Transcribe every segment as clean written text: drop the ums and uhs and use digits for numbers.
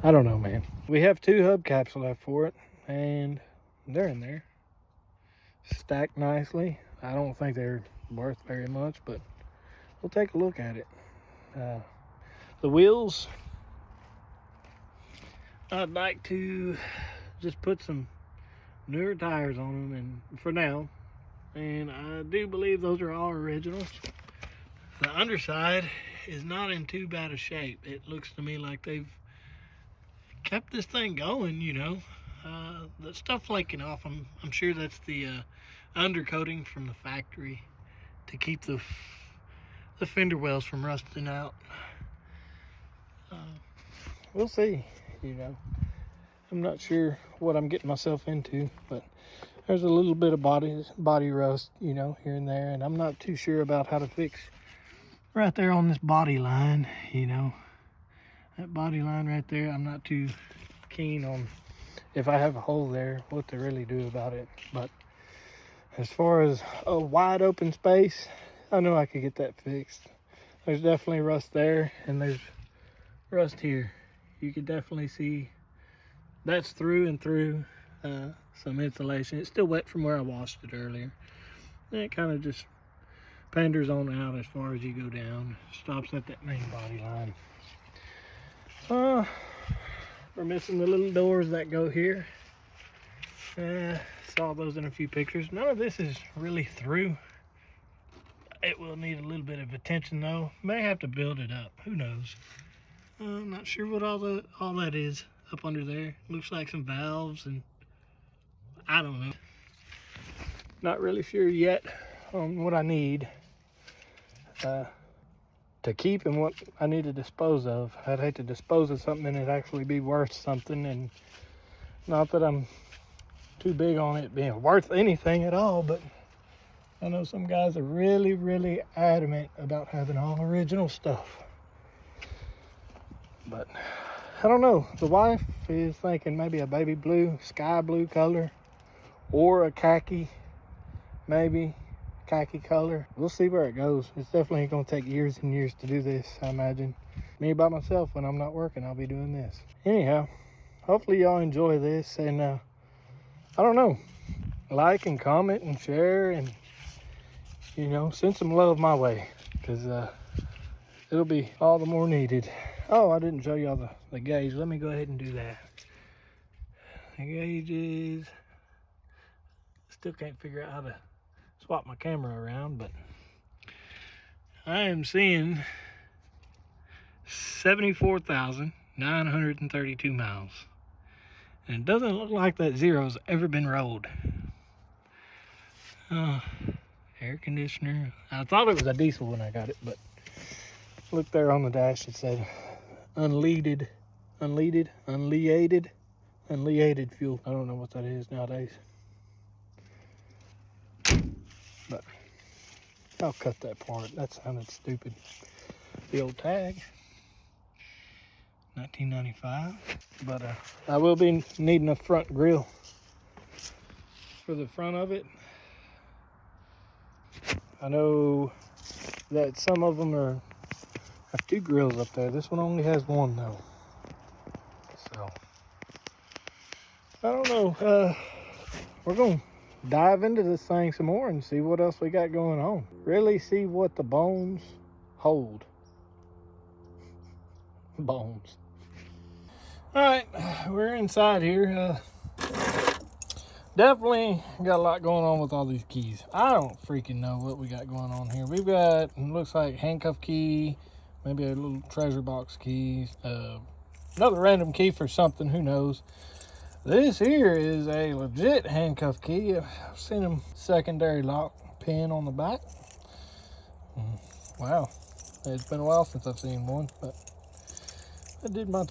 I don't know, man. We have 2 hubcaps left for it, and they're in there, stacked nicely. I don't think they're worth very much, but we'll take a look at it. The wheels, I'd like to just put some newer tires on them, and for now, and I do believe those are all originals. The underside is not in too bad a shape. It looks to me like they've kept this thing going, you know. The stuff flaking off, I'm sure that's the undercoating from the factory to keep the fender wells from rusting out. We'll see, you know. I'm not sure what I'm getting myself into, but there's a little bit of body rust, you know, here and there, and I'm not too sure about how to fix right there on this body line, you know. That body line right there, I'm not too keen on, if I have a hole there, what to really do about it. But as far as a wide open space, I know I could get that fixed. There's definitely rust there, and there's rust here. You could definitely see that's through and through some insulation. It's still wet from where I washed it earlier. And it kind of just panders on out as far as you go down. Stops at that main body line. We're missing the little doors that go here. Saw those in a few pictures. None of this is really through. It will need a little bit of attention though. May have to build it up. Who knows? I'm not sure what all that is up under there. Looks like some valves, and I don't know. Not really sure yet on what I need to keep and what I need to dispose of. I'd hate to dispose of something that'd actually be worth something, and not that I'm too big on it being worth anything at all, but I know some guys are really, really adamant about having all original stuff. But I don't know. The wife is thinking maybe a baby blue, sky blue color, or a khaki, maybe khaki color. We'll see where it goes. It's definitely going to take years and years to do this, I imagine. Me by myself, when I'm not working, I'll be doing this. Anyhow, hopefully y'all enjoy this, and I don't know, like and comment and share, and you know, send some love my way, because it'll be all the more needed. Oh, I didn't show y'all the gauge. Let me go ahead and do that. The gauge is, still can't figure out how to swap my camera around, but I am seeing 74,932 miles. And it doesn't look like that zero's ever been rolled. Air conditioner. I thought it was a diesel when I got it, but look there on the dash, it said unleaded fuel. I don't know what that is nowadays, but I'll cut that part. That sounded stupid. The old tag, 1995. But I will be needing a front grill for the front of it. I know that some of them have 2 grills up there. This one only has 1 though. So I don't know. We're gonna dive into this thing some more and see what else we got going on. Really see what the bones hold. Bones. All right, we're inside here. Definitely got a lot going on with all these keys. I don't freaking know what we got going on here. We've got, it looks like handcuff key, maybe a little treasure box keys, another random key for something, who knows. This here is a legit handcuff key. I've seen them secondary lock pin on the back. Wow, it's been a while since I've seen one, but I did my,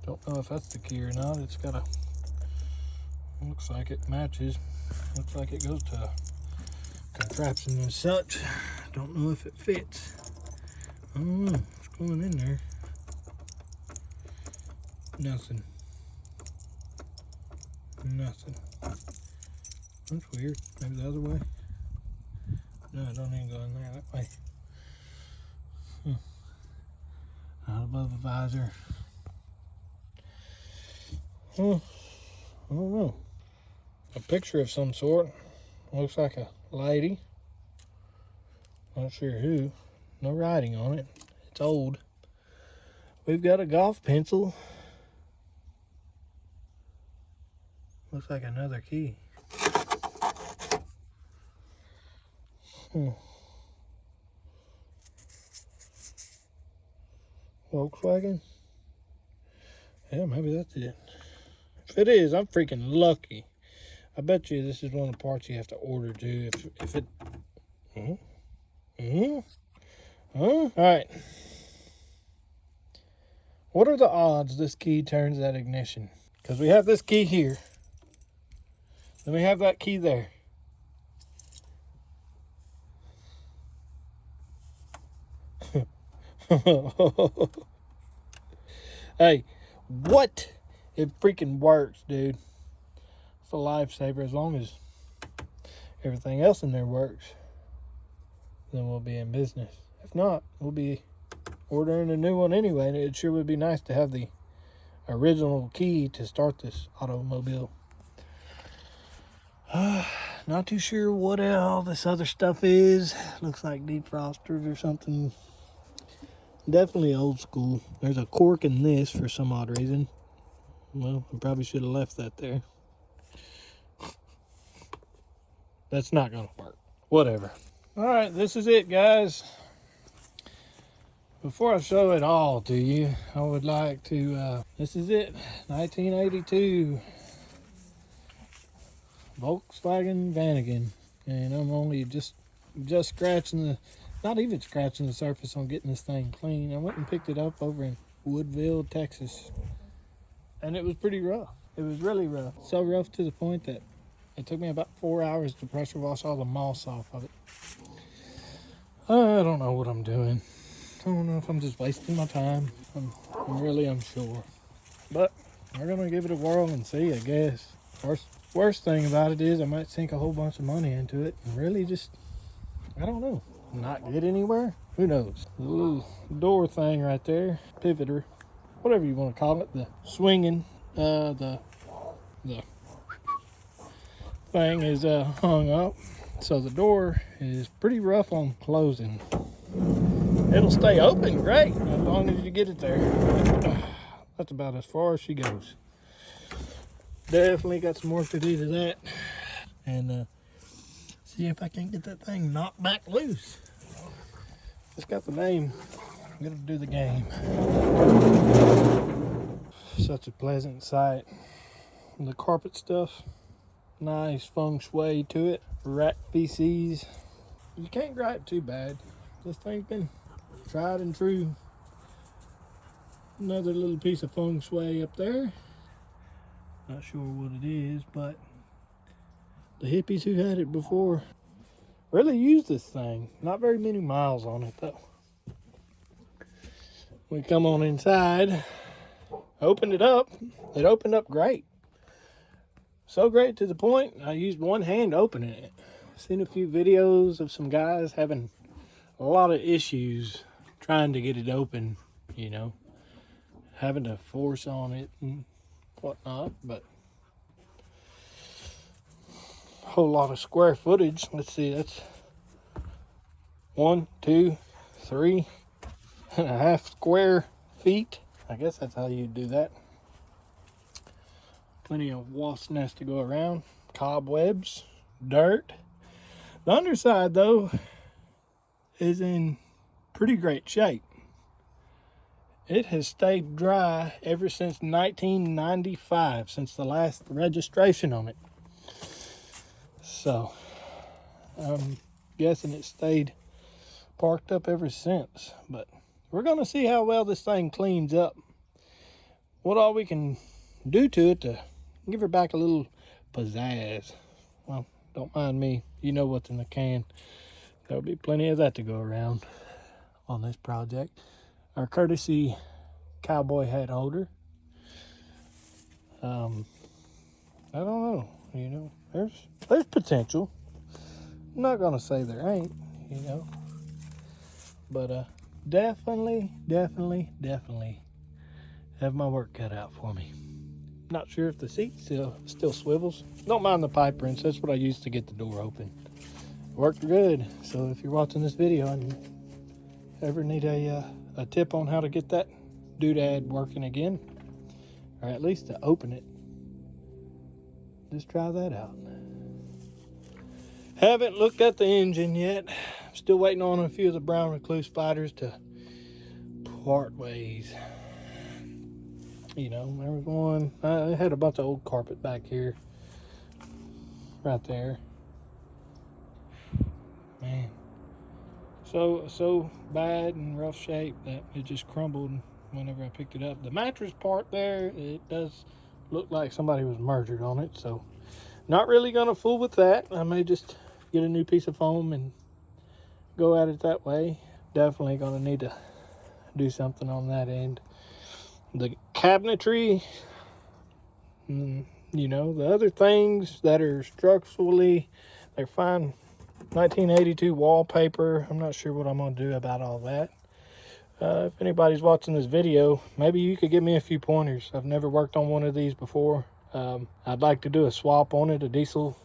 don't know if that's the key or not. It's got a, looks like it matches. Looks like it goes to a contraption and such. Don't know if it fits. I don't know. It's going in there. Nothing. That's weird. Maybe the other way. No, it don't even go in there that way. Out above the visor. I don't know. A picture of some sort. Looks like a lady. Not sure who. No writing on it. It's old. We've got a golf pencil. Looks like another key. Volkswagen? Yeah, maybe that's it. If it is, I'm freaking lucky. I bet you this is one of the parts you have to order too. If it... All right. What are the odds this key turns that ignition? Because we have this key here. Then we have that key there. Hey, what? It freaking works, dude. It's a lifesaver. As long as everything else in there works, then we'll be in business. If not, we'll be ordering a new one anyway. And it sure would be nice to have the original key to start this automobile. Not too sure what all this other stuff is. Looks like defrosters or something. Definitely old school. There's a cork in this for some odd reason. Well, I probably should have left that there. That's not gonna work. Whatever. All right, this is it, guys. Before I show it all to you, I would like to, this is it, 1982 Volkswagen Vanagon. And I'm only just scratching the, not even scratching the surface on getting this thing clean. I went and picked it up over in Woodville, Texas. And it was pretty rough. It was really rough. So rough to the point that it took me about 4 hours to pressure wash all the moss off of it. I don't know what I'm doing. I don't know if I'm just wasting my time. I'm really unsure. But we're going to give it a whirl and see, I guess. Worst thing about it is I might sink a whole bunch of money into it and really just, I don't know, not get anywhere. Who knows? The little door thing right there, pivoter, whatever you want to call it, the swinging, the thing is hung up. So the door is pretty rough on closing. It'll stay open great as long as you get it there. That's about as far as she goes. Definitely got some work to do to that. And see if I can get that thing knocked back loose. It's got the name. I'm gonna do the game. Such a pleasant sight. And the carpet stuff, nice feng shui to it. Rat feces. You can't gripe too bad. This thing's been tried and true. Another little piece of feng shui up there. Not sure what it is, but the hippies who had it before really used this thing. Not very many miles on it though. We come on inside, opened it up. It opened up great. So great to the point I used one hand opening it. Seen a few videos of some guys having a lot of issues trying to get it open, you know, having to force on it and whatnot, but a whole lot of square footage. Let's see, that's 1, 2, 3.5 square feet. I guess that's how you do that. Plenty of wasp nest to go around, cobwebs, dirt. The underside though is in pretty great shape. It has stayed dry ever since 1995, since the last registration on it. So I'm guessing it stayed parked up ever since. But we're going to see how well this thing cleans up. What all we can do to it to give her back a little pizzazz. Well, don't mind me. You know what's in the can. There'll be plenty of that to go around on this project. Our courtesy cowboy hat holder. I don't know, you know, there's potential. I'm not gonna say there ain't, you know, but definitely have my work cut out for me. Not sure if the seat still swivels. Don't mind the pipe wrench. That's what I used to get the door open. Worked good. So if you're watching this video and you ever need a tip on how to get that doodad working again, or at least to open it, just try that out. Haven't looked at the engine yet. Still waiting on a few of the brown recluse spiders to part ways. You know, there was one. I had a bunch of old carpet back here. Right there. Man. So bad and rough shape that it just crumbled whenever I picked it up. The mattress part there, it does look like somebody was murdered on it. So not really gonna fool with that. I may just get a new piece of foam and go at it that way. Definitely gonna need to do something on that end. The cabinetry, you know, the other things that are structurally, they're fine. 1982 wallpaper. I'm not sure what I'm gonna do about all that. If anybody's watching this video, maybe you could give me a few pointers. I've never worked on one of these before. I'd like to do a swap on it, a diesel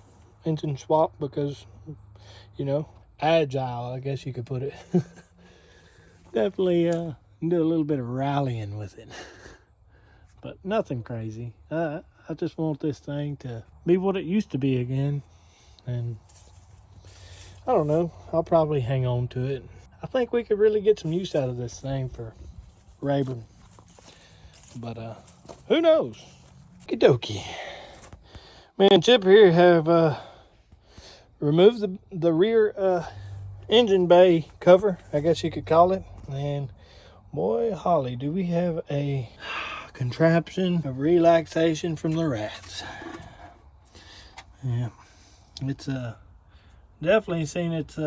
engine swap, because, you know, agile, I guess you could put it. Definitely do a little bit of rallying with it, but nothing crazy. I just want this thing to be what it used to be again, and I don't know, I'll probably hang on to it. I think we could really get some use out of this thing for Rayburn, but who knows? Okie dokie. Me and Chip here have removed the rear engine bay cover, I guess you could call it, and boy holly, do we have a contraption of relaxation from the rats. Yeah, it's definitely seen its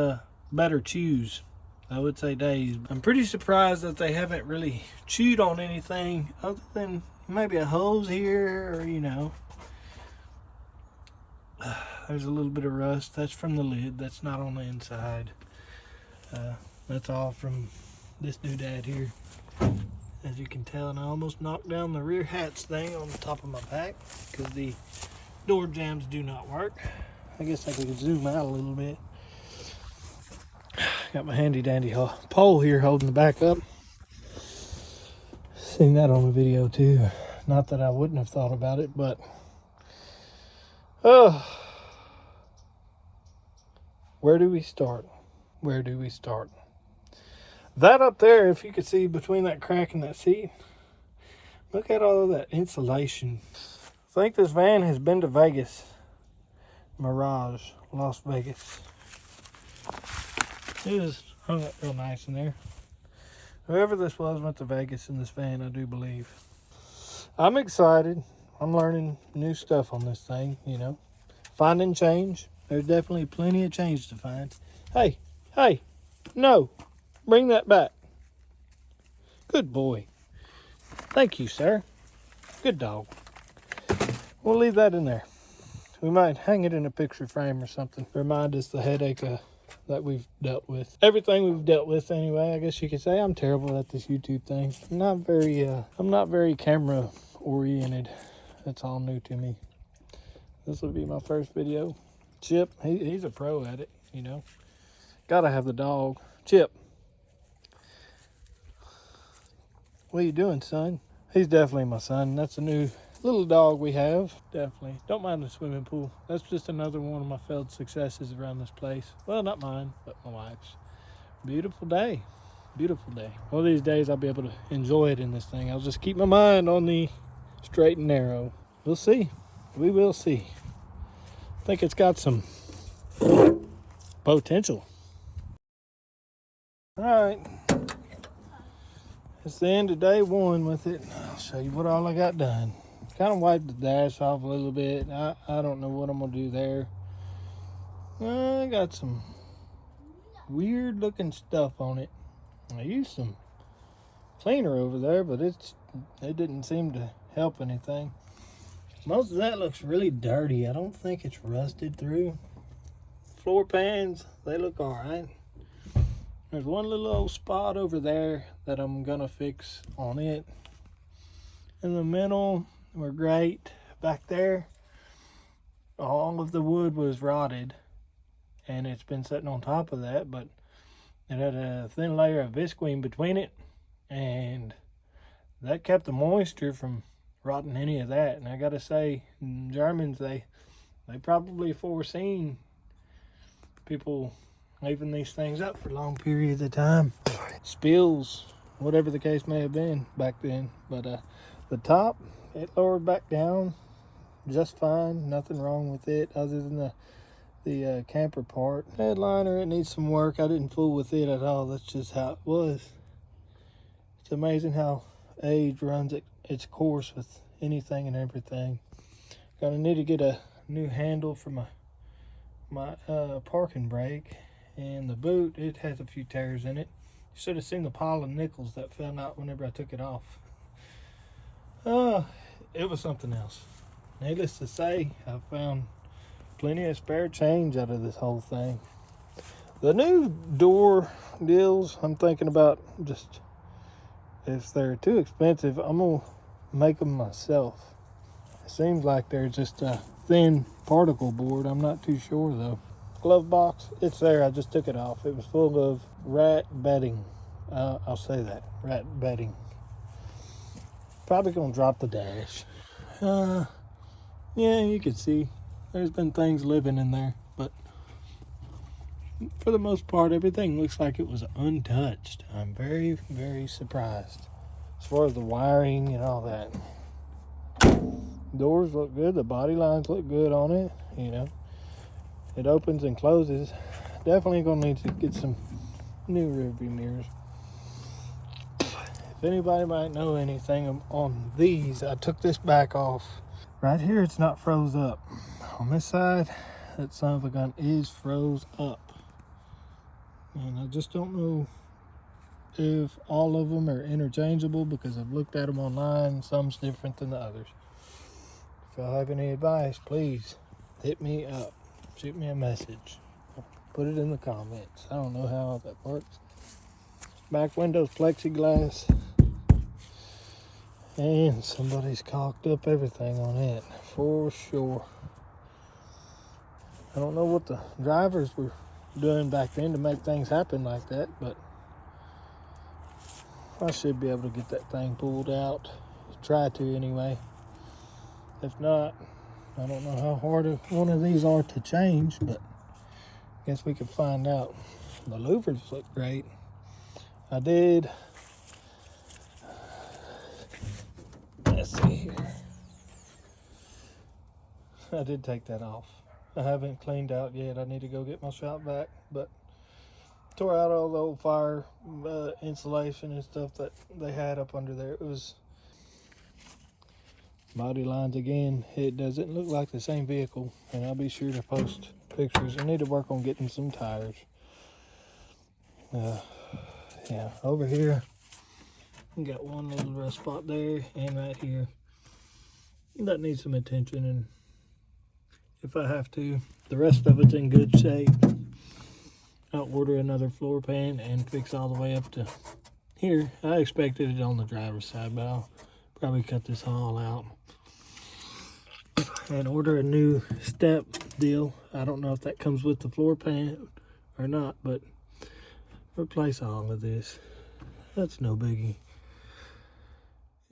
better chews, I would say, days. I'm pretty surprised that they haven't really chewed on anything other than maybe a hose here, or, you know, there's a little bit of rust. That's from the lid. That's not on the inside. That's all from this doodad here. As you can tell, and I almost knocked down the rear hatch thing on the top of my pack because the door jambs do not work. I guess I could zoom out a little bit. Got my handy dandy pole here holding the back up. Seen that on the video too. Not that I wouldn't have thought about it, but where do we start? Where do we start? That up there, if you could see between that crack and that seat, look at all of that insulation. I think this van has been to Vegas. Mirage, Las Vegas. It is hung up real nice in there. Whoever this was went to Vegas in this van, I do believe. I'm excited. I'm learning new stuff on this thing, you know. Finding change. There's definitely plenty of change to find. Hey, no. Bring that back. Good boy. Thank you, sir. Good dog. We'll leave that in there. We might hang it in a picture frame or something. Remind us the headache that we've dealt with. Everything we've dealt with anyway, I guess you could say. I'm terrible at this YouTube thing. I'm not very camera oriented. That's all new to me. This will be my first video. Chip, he's a pro at it, you know. Gotta have the dog. Chip. What are you doing, son? He's definitely my son. That's a new little dog we have. Definitely. Don't mind the swimming pool. That's just another one of my failed successes around this place. Well, not mine, but my wife's. Beautiful day. Beautiful day. One of these days I'll be able to enjoy it in this thing. I'll just keep my mind on the straight and narrow. We'll see. We will see. I think it's got some potential. All right. It's the end of day one with it. I'll show you what all I got done. Kind of wiped the dash off a little bit. I don't know what I'm going to do there. I got some weird looking stuff on it. I used some cleaner over there, but it didn't seem to help anything. Most of that looks really dirty. I don't think it's rusted through. Floor pans, they look all right. There's one little old spot over there that I'm gonna fix on it. In the middle, were great. Back there, all of the wood was rotted, and it's been sitting on top of that, but it had a thin layer of visqueen between it, and that kept the moisture from rotting any of that. And I gotta say, Germans, they probably foreseen people leaving these things up for long periods of time. Spills, whatever the case may have been back then. But the top, it lowered back down just fine. Nothing wrong with it other than the camper part. Headliner, it needs some work. I didn't fool with it at all. That's just how it was. It's amazing how age runs its course with anything and everything. Gonna need to get a new handle for my parking brake, and the boot, it has a few tears in it. You should have seen the pile of nickels that fell out whenever I took it off. It was something else. Needless to say, I found plenty of spare change out of this whole thing. The new door deals, I'm thinking about just, if they're too expensive, I'm gonna make them myself. It seems like they're just a thin particle board. I'm not too sure though. Glove box, it's there. I just took it off. It was full of rat bedding. I'll say that, rat bedding. Probably gonna drop the dash. Yeah, you can see there's been things living in there, but for the most part, everything looks like it was untouched. I'm very, very surprised as far as the wiring and all that. Doors look good. The body lines look good on it. You know, it opens and closes. Definitely gonna need to get some new rearview mirrors. If anybody might know anything on these, I took this back off. Right here, it's not froze up. On this side, that son of a gun is froze up. And I just don't know if all of them are interchangeable, because I've looked at them online. Some's different than the others. If y'all have any advice, please hit me up. Shoot me a message. Put it in the comments. I don't know how that works. Back window's plexiglass. And somebody's caulked up everything on it, for sure. I don't know what the drivers were doing back then to make things happen like that, but I should be able to get that thing pulled out. Try to anyway. If not, I don't know how hard one of these are to change, but I guess we could find out. The louvers look great. Let's see here. I did take that off. I haven't cleaned out yet. I need to go get my shop vac, but tore out all the old fire insulation and stuff that they had up under there. It was body lines again. It doesn't look like the same vehicle, and I'll be sure to post pictures. I need to work on getting some tires. Yeah, over here we got one little rust spot there, and right here that needs some attention, and if I have to, the rest of it's in good shape. I'll order another floor pan and fix all the way up to here. I expected it on the driver's side, but I'll probably cut this all out and order a new step deal. I don't know if that comes with the floor pan or not, but replace all of this. That's no biggie.